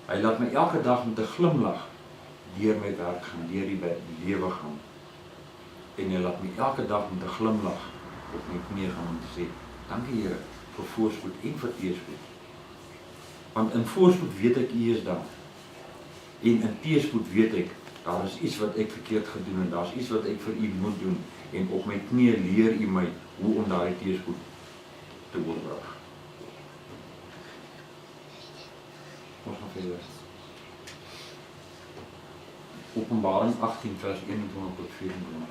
Hy laat my elke dag met 'n glimlag deur my werk gaan, deur die lewe gaan. En hy laat my elke dag met 'n glimlag op my knie gaan om te sê, dankie Here vir voorspoed en vir teëspoed. Want in voorspoed weet ek U is daar. En in teëspoed weet ek, daar is iets wat ek verkeerd gedoen en daar is iets wat ek vir U moet doen. En op my knie leer U my hoe om daai teëspoed te oorbrug. Ons gaan verder. Openbaring 18 vers 21 tot 24.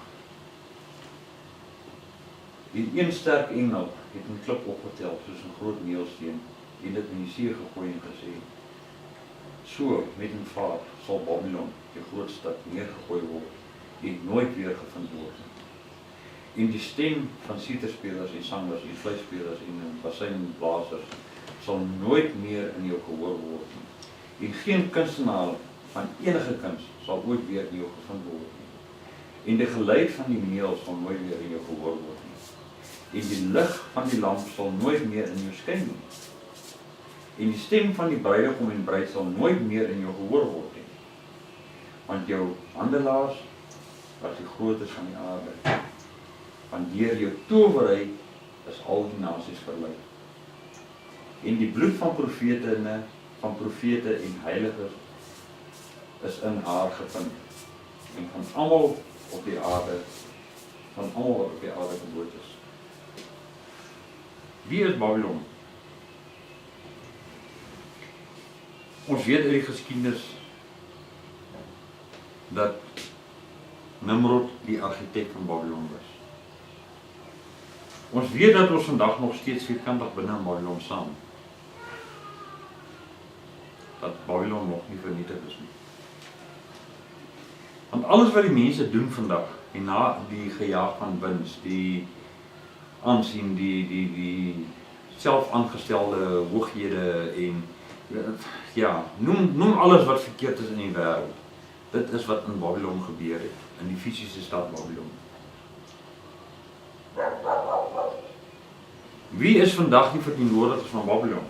Die een sterk engel het 'n klip opgetel soos 'n groot meelsteen en dit in die see gegooi en gesê, so met 'n vaart sal Babylon, die groot stad, neergegooi word en nooit weer gevind word. En die stem van siterspelers en sangers en fluitspelers en basseinblasers sal nooit meer in jou gehoor word nie. En geen kunstenaar van enige kuns sal ooit weer in jou gevind word nie. En die geluid van die meel sal nooit weer in jou gehoor word nie. En die lig van die lamp sal nooit meer in jou skyn nie. En die stem van die bruidegom en bruid sal nooit meer in jou gehoor word nie. Want jou handelaars was die grootes van die aarde. Want deur jou towery is al die nasies verlei. En die bloed van profete en heiliges is in haar gevind. En van almal op die aarde, gebloot is. Wie is Babylon? Ons weet uit die geskiedenis dat Nimrod die argitek van Babylon was. Ons weet dat ons vandag nog steeds vierkantig binne in Babylon staan. Dat Babylon nog nie vernietig is nie. Want alles wat die mense doen vandag, en na die gejaag van wins, die aansien, die selfaangestelde hooghede en ja, noem alles wat verkeerd is in die wêreld. Dit is wat in Babylon gebeur het, in die fisiese stad Babylon. Wie is vandag die verteenwoordigers van Babylon?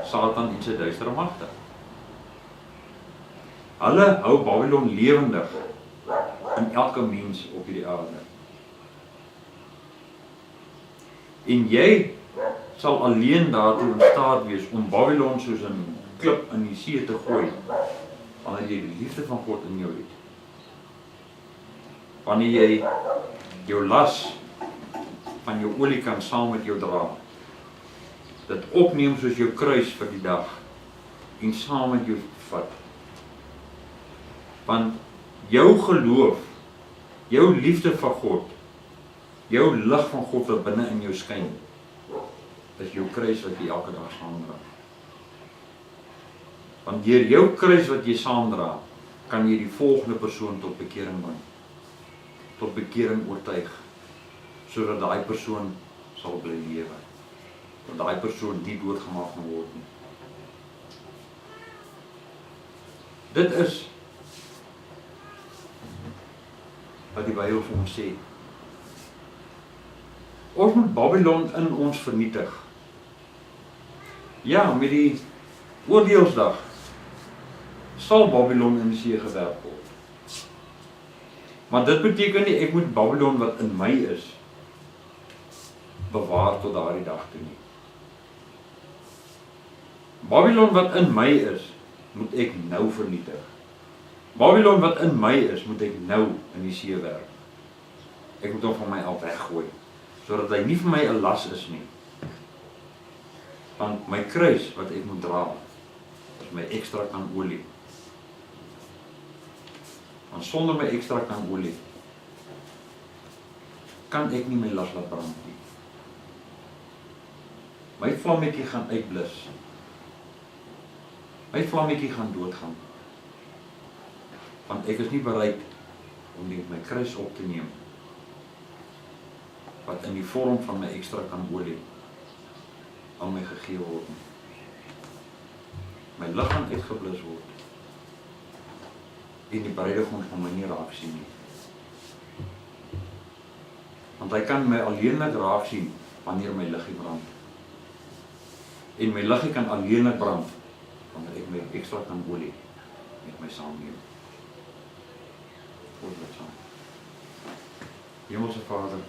Satan en sy duistere magte. Hulle hou Babylon lewendig in elke mens op hierdie aarde. En jy sal alleen daartoe in staat wees om Babylon soos 'n klip in die see te gooi, wanneer jy die liefde van God in jou het. Wanneer jy jou las van jou olie kan saam met jou dra, dit opneem soos jou kruis vir die dag, en saam met jou vat. Want jou geloof, jou liefde vir God, jou lig van God wat binne in jou skyn, is jou kruis wat jy elke dag saamdra. Want deur jou kruis wat jy saamdra, kan jy die volgende persoon tot bekering bring, tot bekering oortuig, sodat daai persoon sal bly lewe, dat daai persoon nie doodgemaak gaan word nie. Dit is wat die Bybel vir ons sê. Ons moet Babylon in ons vernietig. Ja, met die oordeelsdag sal Babylon in die see gewerp word. Maar dit beteken nie ek moet Babylon wat in my is bewaar tot daardie dag toe nie. Babylon wat in my is, moet ek nou vernietig. Babylon wat in my is, moet ek nou in die see werp. Ek moet hom van my al weggooi, sodat hy nie vir my 'n las is nie. Want my kruis wat ek moet dra, is my ekstra kan olie. Want sonder my ekstra kan olie, kan ek nie my las laat brand nie. My vlammetjie gaan uitblus. My vlammetjie gaan doodgaan. Want ek is nie bereid om my kruis op te neem, wat in die vorm van my ekstra kan olie aan my gegee word nie. My lig gaan uitgeblus word. En die Bruidegom gaan my nie raak sien nie. Want hy kan my alleenlik raak sien wanneer my liggie brand. En my liggie kan alleenlik brand wanneer ek my ekstra kan olie met my saamneem. Goed wat saam. Hemelse Vader,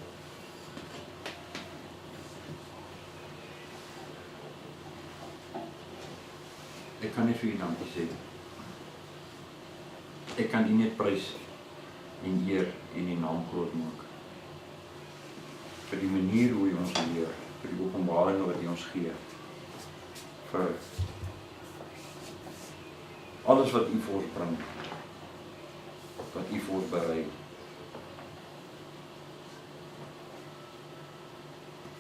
ek kan nie vir U dankie sê. Ek kan U net prys en eer en die naam groot maak. Vir die manier hoe U ons leer, vir die openbaringe wat U ons gee, vir alles wat U vir ons bring, wat U vir ons berei.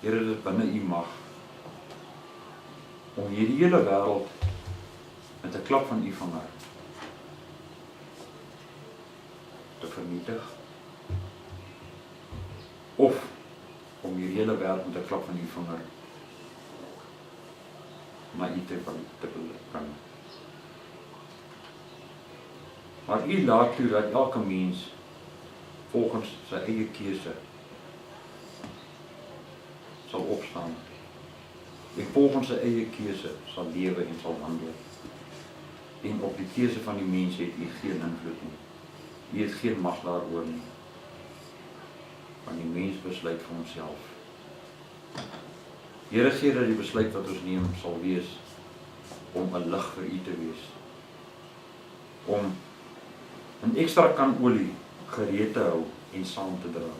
Here, dit is binne U mag om hierdie hele wêreld met 'n klap van U vinger te vernietig, of om hierdie hele wêreld met 'n klap van U vinger na U te bring. Maar U laat toe dat elke mens volgens sy eie keuse sal opstaan en volgens sy eie keuse sal lewe en sal wandel. En op die keuse van die mens het U geen invloed nie. U het geen mag daaroor nie. Want die mens besluit vir homself. Here, gee dat die besluit wat ons neem sal wees om 'n lig vir U te wees. Om 'n ekstra kan olie gereed te hou en saam te dra.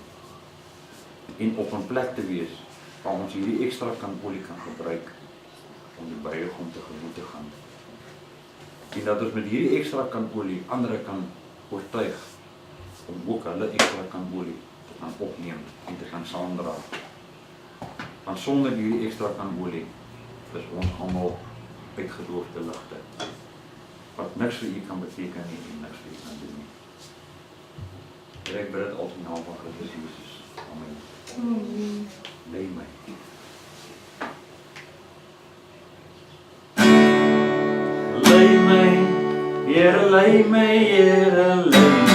En op 'n plek te wees waar ons hierdie ekstra kan olie kan gebruik om die Bruidegom tegemoet te gaan. En dat ons met hierdie ekstra kan olie ander kan oortuig om ook hulle ekstra kan olie te kan opneem en te kan saamdra. Want sonder hierdie ekstra kan olie is ons almal uitgedoofde ligte, wat niks vir U kan beteken nie en niks vir U kan doen nie. Here, ek bid dit altyd in die naam van Christus Jesus. Amen. Lei my. Lei my, Here, lei my, Here, lei my.